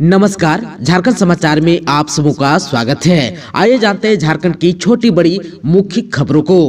नमस्कार, झारखंड समाचार में आप सबों का स्वागत है। आइए जानते हैं झारखंड की छोटी बड़ी मुख्य खबरों को।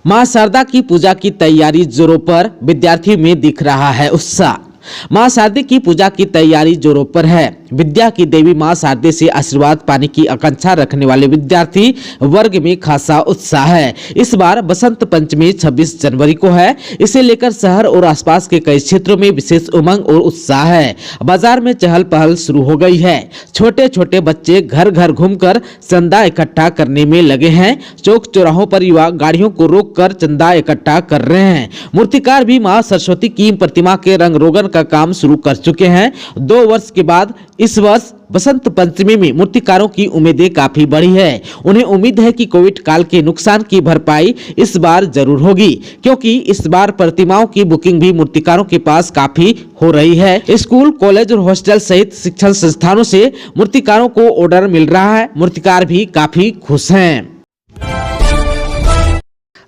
मां शारदा की पूजा की तैयारी जोरों पर, विद्यार्थियों में दिख रहा है उत्साह। मां शारदा की पूजा की तैयारी जोरों पर है। विद्या की देवी मां शारदा से आशीर्वाद पाने की आकांक्षा रखने वाले विद्यार्थी वर्ग में खासा उत्साह है। इस बार बसंत पंचमी 26 जनवरी को है। इसे लेकर शहर और आसपास के कई क्षेत्रों में विशेष उमंग और उत्साह है। बाजार में चहल पहल शुरू हो गई है। छोटे छोटे बच्चे घर घर घूमकर चंदा इकट्ठा करने में लगे हैं। चौक चौराहों पर युवा गाड़ियों को रोककर चंदा इकट्ठा कर रहे हैं। मूर्तिकार भी मां सरस्वती की प्रतिमा के रंग रोगन का काम शुरू कर चुके हैं। 2 वर्ष के बाद इस वर्ष बसंत पंचमी में मूर्तिकारों की उम्मीदें काफी बढ़ी है। उन्हें उम्मीद है कि कोविड काल के नुकसान की भरपाई इस बार जरूर होगी, क्योंकि इस बार प्रतिमाओं की बुकिंग भी मूर्तिकारों के पास काफी हो रही है। स्कूल, कॉलेज और हॉस्टल सहित शिक्षण संस्थानों से मूर्तिकारों को ऑर्डर मिल रहा है। मूर्तिकार भी काफी खुश हैं।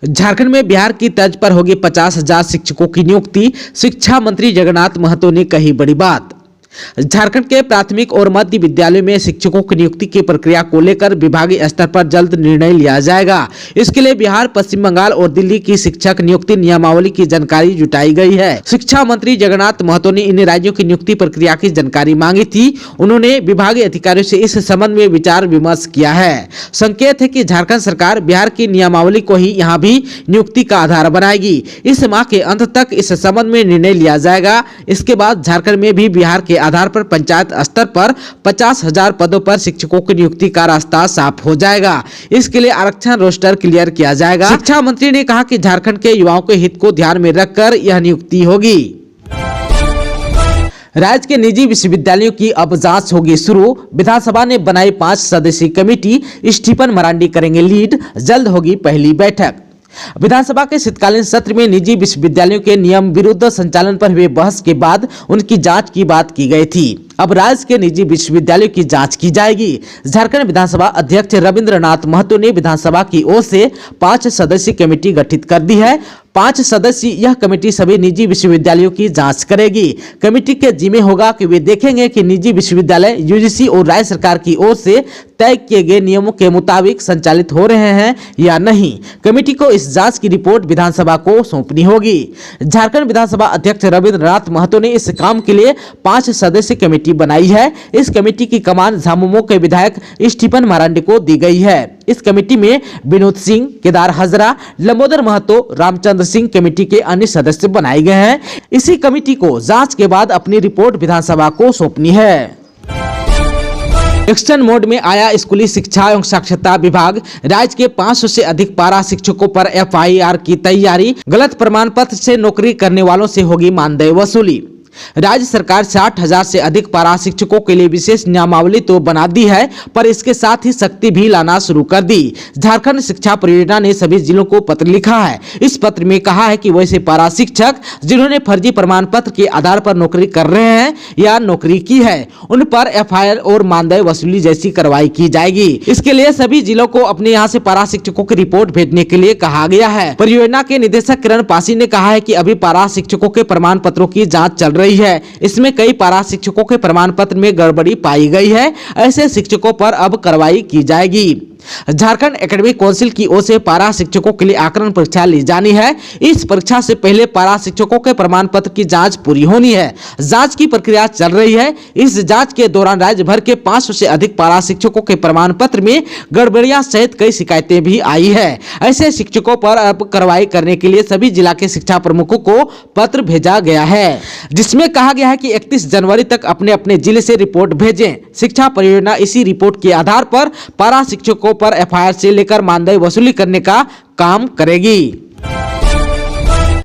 झारखंड में बिहार की तर्ज पर होगी 50,000 शिक्षकों की नियुक्ति। शिक्षा मंत्री जगन्नाथ महतो ने कही बड़ी बात। झारखंड के प्राथमिक और मध्य विद्यालयों में शिक्षकों की नियुक्ति की प्रक्रिया को लेकर विभागीय स्तर पर जल्द निर्णय लिया जाएगा। इसके लिए बिहार, पश्चिम बंगाल और दिल्ली की शिक्षक नियुक्ति नियमावली की जानकारी जुटाई गई है। शिक्षा मंत्री जगन्नाथ महतो ने इन राज्यों की नियुक्ति प्रक्रिया की जानकारी मांगी थी। उन्होंने विभागीय अधिकारियों से इस संबंध में विचार विमर्श किया है। संकेत है कि झारखंड सरकार बिहार की नियमावली को ही यहाँ भी नियुक्ति का आधार बनाएगी। इस माह के अंत तक इस संबंध में निर्णय लिया जाएगा। इसके बाद झारखंड में भी बिहार के आधार पर पंचायत स्तर पर 50,000 पदों पर शिक्षकों की नियुक्ति का रास्ता साफ हो जाएगा। इसके लिए आरक्षण रोस्टर क्लियर किया जाएगा। शिक्षा मंत्री ने कहा कि झारखंड के युवाओं के हित को ध्यान में रखकर यह नियुक्ति होगी। राज्य के निजी विश्वविद्यालयों की अब जांच होगी शुरू। विधानसभा ने बनाई 5 सदस्यीय कमेटी। स्टीफन मरांडी करेंगे लीड। जल्द होगी पहली बैठक। विधानसभा के शीतकालीन सत्र में निजी विश्वविद्यालयों के नियम विरुद्ध संचालन पर हुए बहस के बाद उनकी जांच की बात की गई थी। अब राज्य के निजी विश्वविद्यालयों की जांच की जाएगी। झारखंड विधानसभा अध्यक्ष रविंद्रनाथ महतो ने विधानसभा की ओर से 5 सदस्यीय कमेटी गठित कर दी है। 5 सदस्यीय यह कमेटी सभी निजी विश्वविद्यालयों की जांच करेगी। कमेटी के जिम्मे होगा कि वे देखेंगे कि निजी विश्वविद्यालय यूजीसी और राज्य सरकार की ओर से तय किए गए नियमों के मुताबिक संचालित हो रहे हैं या नहीं। कमेटी को इस जांच की रिपोर्ट विधानसभा को सौंपनी होगी। झारखंड विधानसभा अध्यक्ष रविंद्रनाथ महतो ने इस काम के लिए 5 सदस्यीय कमेटी बनाई है। इस कमेटी की कमान झामुमो के विधायक स्टीफन मरांडी को दी गई है। इस कमेटी में विनोद सिंह, केदार हजरा, लंबोदर महतो, रामचंद्र सिंह कमेटी के अन्य सदस्य बनाए गए हैं। इसी कमेटी को जांच के बाद अपनी रिपोर्ट विधानसभा को सौंपनी है। एक्शन मोड में आया स्कूली शिक्षा एवं साक्षरता विभाग। राज्य के 500 से अधिक पारा शिक्षकों पर FIR की तैयारी। गलत प्रमाण पत्र से नौकरी करने वालों से होगी मानदेय वसूली। राज्य सरकार 60,000 से अधिक पारा शिक्षकों के लिए विशेष नियमावली तो बना दी है, पर इसके साथ ही सख्ती भी लाना शुरू कर दी। झारखंड शिक्षा परियोजना ने सभी जिलों को पत्र लिखा है। इस पत्र में कहा है कि वैसे पारा शिक्षक जिन्होंने फर्जी प्रमाण पत्र के आधार पर नौकरी कर रहे हैं या नौकरी की है, उन पर FIR और मानदेय वसूली जैसी कार्रवाई की जाएगी। इसके लिए सभी जिलों को अपने यहाँ से पारा शिक्षकों की रिपोर्ट भेजने के लिए कहा गया है। परियोजना के निदेशक किरण पासी ने कहा है कि अभी पारा शिक्षकों के प्रमाण पत्रों की जाँच चल रही है। इसमें कई पारा शिक्षकों के प्रमाण पत्र में गड़बड़ी पाई गई है। ऐसे शिक्षकों पर अब कार्रवाई की जाएगी। झारखंड एकेडमिक काउंसिल की ओर से पारा शिक्षकों के लिए आकलन परीक्षा ली जानी है। इस परीक्षा से पहले पारा शिक्षकों के प्रमाण पत्र की जांच पूरी होनी है। जांच की प्रक्रिया चल रही है। इस जांच के दौरान राज्य भर के 500 से अधिक पारा शिक्षकों के प्रमाण पत्र में गड़बड़ियां सहित कई शिकायतें भी आई है। ऐसे शिक्षकों पर अब कार्रवाई करने के लिए सभी जिला के शिक्षा प्रमुखों को पत्र भेजा गया है, जिसमें कहा गया है कि 31 जनवरी तक अपने अपने जिले से रिपोर्ट भेजें। शिक्षा परियोजना इसी रिपोर्ट के आधार पर पारा शिक्षकों पर FIR से लेकर मानदेय वसूली करने का काम करेगी।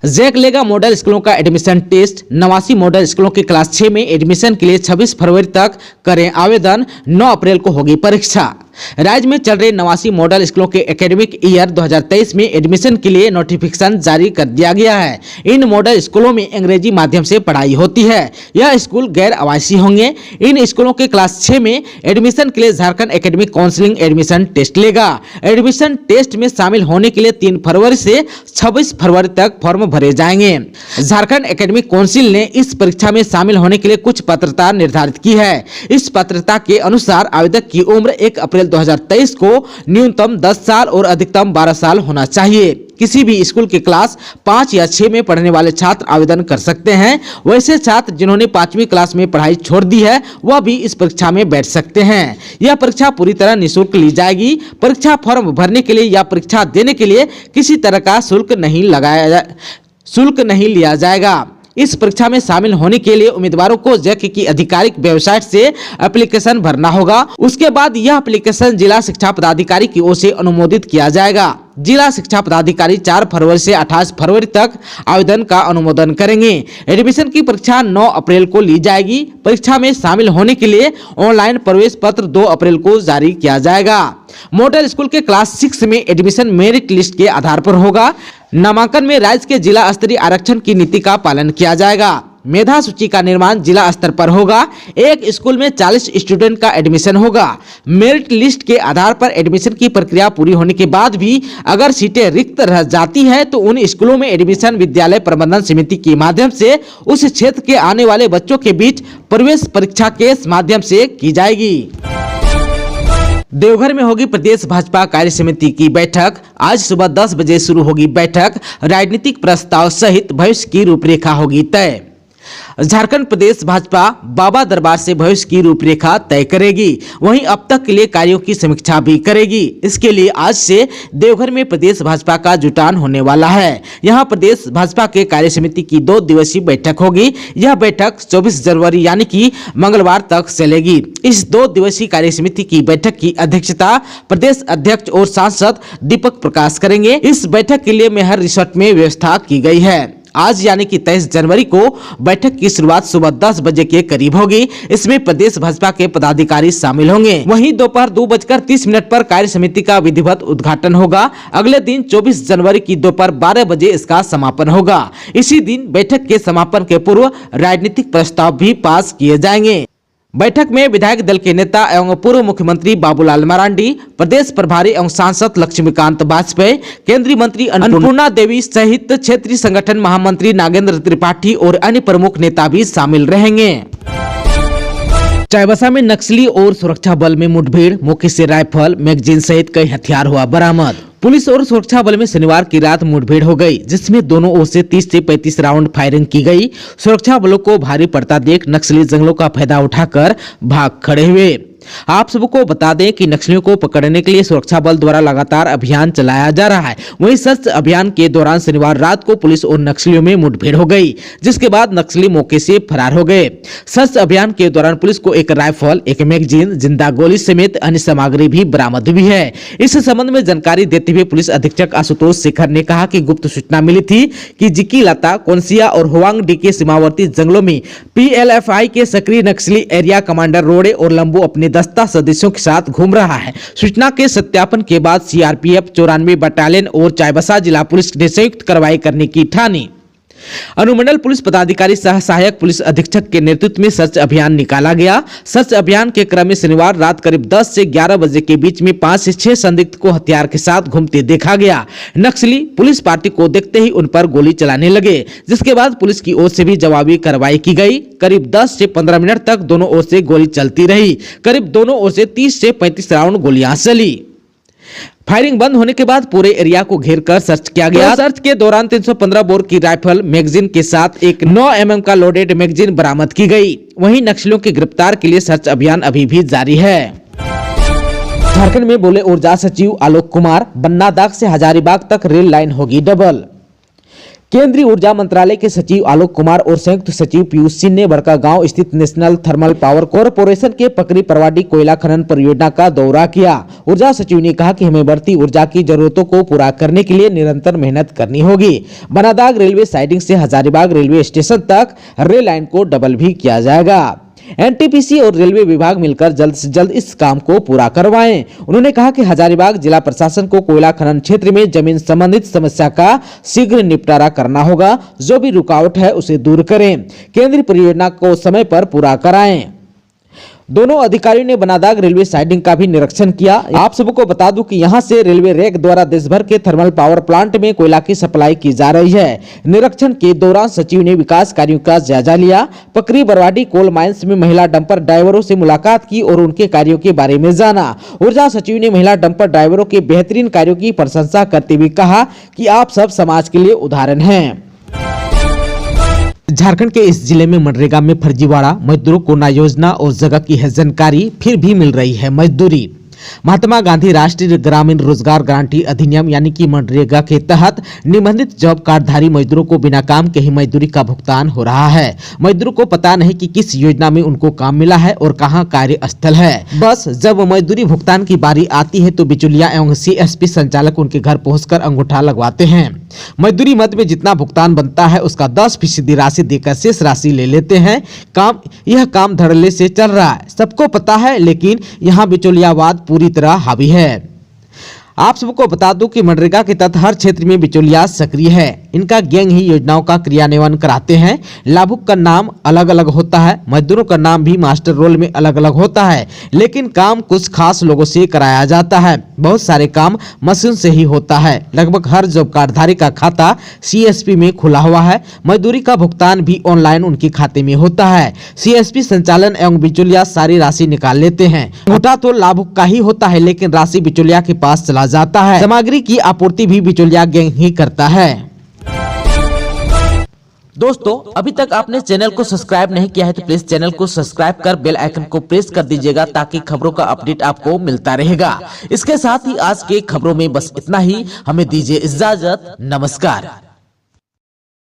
जैक लेगा मॉडल स्कूलों का एडमिशन टेस्ट। 89 मॉडल स्कूलों की क्लास 6 में एडमिशन के लिए 26 फरवरी तक करें आवेदन। 9 अप्रैल को होगी परीक्षा। राज्य में चल रहे 89 मॉडल स्कूलों के एकेडमिक ईयर 2023 में एडमिशन के लिए नोटिफिकेशन जारी कर दिया गया है। इन मॉडल स्कूलों में अंग्रेजी माध्यम से पढ़ाई होती है। यह स्कूल गैर आवासीय होंगे। इन स्कूलों के क्लास 6 में एडमिशन के लिए Jharkhand academic counselling admission test लेगा। एडमिशन टेस्ट में शामिल होने के लिए 3 फरवरी से 26 फरवरी तक फॉर्म भरे जाएंगे। झारखंड एकेडमिक काउंसिल ने इस परीक्षा में शामिल होने के लिए कुछ पात्रता निर्धारित की है। इस पात्रता के अनुसार आवेदक की उम्र 1 अप्रैल 2023 को न्यूनतम 10 साल और अधिकतम 12 साल होना चाहिए। किसी भी स्कूल के क्लास 5 या 6 में पढ़ने वाले छात्र आवेदन कर सकते हैं। वैसे छात्र जिन्होंने 5वीं क्लास में पढ़ाई छोड़ दी है वह भी इस परीक्षा में बैठ सकते हैं। यह परीक्षा पूरी तरह निःशुल्क ली जाएगी। परीक्षा फॉर्म भरने के लिए या परीक्षा देने के लिए किसी तरह का शुल्क नहीं लिया जाएगा। इस परीक्षा में शामिल होने के लिए उम्मीदवारों को जैक की आधिकारिक वेबसाइट से एप्लीकेशन भरना होगा। उसके बाद यह एप्लीकेशन जिला शिक्षा पदाधिकारी की ओर से अनुमोदित किया जाएगा। जिला शिक्षा पदाधिकारी 4 फरवरी से 28 फरवरी तक आवेदन का अनुमोदन करेंगे। एडमिशन की परीक्षा 9 अप्रैल को ली जाएगी। परीक्षा में शामिल होने के लिए ऑनलाइन प्रवेश पत्र 2 अप्रैल को जारी किया जाएगा। मॉडल स्कूल के क्लास 6 में एडमिशन मेरिट लिस्ट के आधार पर होगा। नामांकन में राज्य के जिला स्तरीय आरक्षण की नीति का पालन किया जाएगा। मेधा सूची का निर्माण जिला स्तर पर होगा। एक स्कूल में 40 स्टूडेंट का एडमिशन होगा। मेरिट लिस्ट के आधार पर एडमिशन की प्रक्रिया पूरी होने के बाद भी अगर सीटें रिक्त रह जाती है तो उन स्कूलों में एडमिशन विद्यालय प्रबंधन समिति के माध्यम से उस क्षेत्र के आने वाले बच्चों के बीच प्रवेश परीक्षा के माध्यम से की जाएगी। देवघर में होगी प्रदेश भाजपा कार्य समिति की बैठक। आज सुबह 10 बजे शुरू होगी बैठक। राजनीतिक प्रस्ताव सहित भविष्य की रूपरेखा होगी तय। झारखंड प्रदेश भाजपा बाबा दरबार से भविष्य की रूपरेखा तय करेगी। वहीं अब तक के लिए कार्यों की समीक्षा भी करेगी। इसके लिए आज से देवघर में प्रदेश भाजपा का जुटान होने वाला है। यहां प्रदेश भाजपा के कार्य समिति की 2 दिवसीय बैठक होगी। यह बैठक 24 जनवरी यानी कि मंगलवार तक चलेगी। इस 2 दिवसीय कार्य समिति की बैठक की अध्यक्षता प्रदेश अध्यक्ष और सांसद दीपक प्रकाश करेंगे। इस बैठक के लिए मेहर रिसोर्ट में व्यवस्था की गई है। आज यानी कि 23 जनवरी को बैठक की शुरुआत सुबह 10 बजे के करीब होगी। इसमें प्रदेश भाजपा के पदाधिकारी शामिल होंगे। वहीं दोपहर 2:30 पर कार्य समिति का विधिवत उद्घाटन होगा। अगले दिन 24 जनवरी की दोपहर 12 बजे इसका समापन होगा। इसी दिन बैठक के समापन के पूर्व राजनीतिक प्रस्ताव भी पास किए जाएंगे। बैठक में विधायक दल के नेता एवं पूर्व मुख्यमंत्री बाबूलाल मरांडी, प्रदेश प्रभारी एवं सांसद लक्ष्मीकांत वाजपेयी, केंद्रीय मंत्री अन्नपूर्णा देवी सहित क्षेत्रीय संगठन महामंत्री नागेंद्र त्रिपाठी और अन्य प्रमुख नेता भी शामिल रहेंगे। चाईबासा में नक्सली और सुरक्षा बल में मुठभेड़, मौके से राइफल, मैगजीन सहित कई हथियार हुआ बरामद। पुलिस और सुरक्षा बल में शनिवार की रात मुठभेड़ हो गई, जिसमें दोनों ओर से 30 से 35 राउंड फायरिंग की गई। सुरक्षा बलों को भारी पड़ता देख नक्सली जंगलों का फायदा उठाकर भाग खड़े हुए। आप सबको बता दें कि नक्सलियों को पकड़ने के लिए सुरक्षा बल द्वारा लगातार अभियान चलाया जा रहा है। वहीं सर्च अभियान के दौरान शनिवार रात को पुलिस और नक्सलियों में मुठभेड़ हो गई, जिसके बाद नक्सली मौके से फरार हो गए। सर्च अभियान के दौरान पुलिस को एक राइफल, एक मैगजीन, जिंदा गोली समेत अन्य सामग्री भी बरामद हुई है। इस संबंध में जानकारी देते हुए पुलिस अधीक्षक आशुतोष शेखर ने कहा कि गुप्त सूचना मिली थी कि जिकी लता, कोनसिया और होवांगडी के सीमावर्ती जंगलों में PLFI के सक्रिय नक्सली एरिया कमांडर रोड़े और लंबू अपने दस्ता सदस्यों के साथ घूम रहा है। सूचना के सत्यापन के बाद CRPF 94 बटालियन और चाईबासा जिला पुलिस ने संयुक्त कार्रवाई करने की ठानी। अनुमंडल पुलिस पदाधिकारी सह सहायक पुलिस अधीक्षक के नेतृत्व में सर्च अभियान निकाला गया। सर्च अभियान के क्रम में शनिवार रात करीब 10 से 11 बजे के बीच में 5 से 6 संदिग्ध को हथियार के साथ घूमते देखा गया। नक्सली पुलिस पार्टी को देखते ही उन पर गोली चलाने लगे, जिसके बाद पुलिस की ओर से भी जवाबी कार्रवाई की गई। करीब 10 से 15 मिनट तक दोनों ओर से गोली चलती रही। करीब दोनों ओर से 30 से 35 राउंड गोलियां चली। फायरिंग बंद होने के बाद पूरे एरिया को घेर कर सर्च किया गया। सर्च के दौरान 315 बोर की राइफल मैगजीन के साथ एक 9 mm का लोडेड मैगजीन बरामद की गई। वहीं नक्सलियों के गिरफ्तार के लिए सर्च अभियान अभी भी जारी है। झारखंड में बोले ऊर्जा सचिव आलोक कुमार, बन्नादाग से हजारीबाग तक रेल लाइन होगी डबल। केंद्रीय ऊर्जा मंत्रालय के सचिव आलोक कुमार और संयुक्त सचिव पीयूष सिंह ने बड़कागांव स्थित नेशनल थर्मल पावर कॉरपोरेशन के पकरी परवाडी कोयला खनन परियोजना का दौरा किया। ऊर्जा सचिव ने कहा कि हमें बढ़ती ऊर्जा की जरूरतों को पूरा करने के लिए निरंतर मेहनत करनी होगी। बन्नादाग रेलवे साइडिंग से हजारीबाग रेलवे स्टेशन तक रेल लाइन को डबल भी किया जाएगा। एनटीपीसी और रेलवे विभाग मिलकर जल्द से जल्द इस काम को पूरा करवाएं। उन्होंने कहा कि हजारीबाग जिला प्रशासन को कोयला खनन क्षेत्र में जमीन संबंधित समस्या का शीघ्र निपटारा करना होगा। जो भी रुकावट है उसे दूर करें, केंद्रीय परियोजना को समय पर पूरा कराएं। दोनों अधिकारियों ने बनादाग रेलवे साइडिंग का भी निरीक्षण किया। आप सबको बता दूं कि यहां से रेलवे रेक द्वारा देश भर के थर्मल पावर प्लांट में कोयला की सप्लाई की जा रही है। निरीक्षण के दौरान सचिव ने विकास कार्यों का जायजा लिया। पकरी बरवाडी कोल माइंस में महिला डंपर ड्राइवरों से मुलाकात की और उनके कार्यों के बारे में जाना। ऊर्जा सचिव ने महिला डंपर ड्राइवरों के बेहतरीन कार्यों की प्रशंसा करते हुए कहा कि आप सब समाज के लिए उदाहरण हैं। झारखंड के इस जिले में मनरेगा में फर्जीवाड़ा, मजदूरों को ना योजना और जगह की है जानकारी, फिर भी मिल रही है मजदूरी। महात्मा गांधी राष्ट्रीय ग्रामीण रोजगार गारंटी अधिनियम यानी कि मनरेगा के तहत निबंधित जॉब कार्डधारी मजदूरों को बिना काम के ही मजदूरी का भुगतान हो रहा है। मजदूरों को पता नहीं कि किस योजना में उनको काम मिला है और कहां कार्यस्थल है। बस जब मजदूरी भुगतान की बारी आती है तो बिचौलिया एवं सीएसपी संचालक उनके घर पहुंचकर अंगूठा लगवाते हैं। मजदूरी मद में जितना भुगतान बनता है उसका 10% राशि देकर शेष राशि ले लेते हैं। यह काम धड़ल्ले से चल रहा है, सबको पता है, लेकिन यहाँ बिचौलियावाद पूरी तरह हावी है। आप सबको बता दूं कि मनरेगा के तहत हर क्षेत्र में बिचौलिया सक्रिय है। इनका गैंग ही योजनाओं का क्रियान्वयन कराते हैं। लाभुक का नाम अलग अलग होता है, मजदूरों का नाम भी मास्टर रोल में अलग अलग होता है, लेकिन काम कुछ खास लोगों से कराया जाता है। बहुत सारे काम मशीन से ही होता है। लगभग हर जॉब कार्डधारी का खाता सीएसपी में खुला हुआ है। मजदूरी का भुगतान भी ऑनलाइन उनके खाते में होता है। सीएसपी संचालन एवं बिचौलिया सारी राशि निकाल लेते हैं। मोटा तो लाभुक का ही होता है, लेकिन राशि बिचौलिया के पास चला जाता है। सामग्री की आपूर्ति भी बिचौलिया गैंग ही करता है। दोस्तों, अभी तक आपने चैनल को सब्सक्राइब नहीं किया है तो प्लीज चैनल को सब्सक्राइब कर बेल आइकन को प्रेस कर दीजिएगा ताकि खबरों का अपडेट आपको मिलता रहेगा। इसके साथ ही आज के खबरों में बस इतना ही। हमें दीजिए इजाजत। नमस्कार।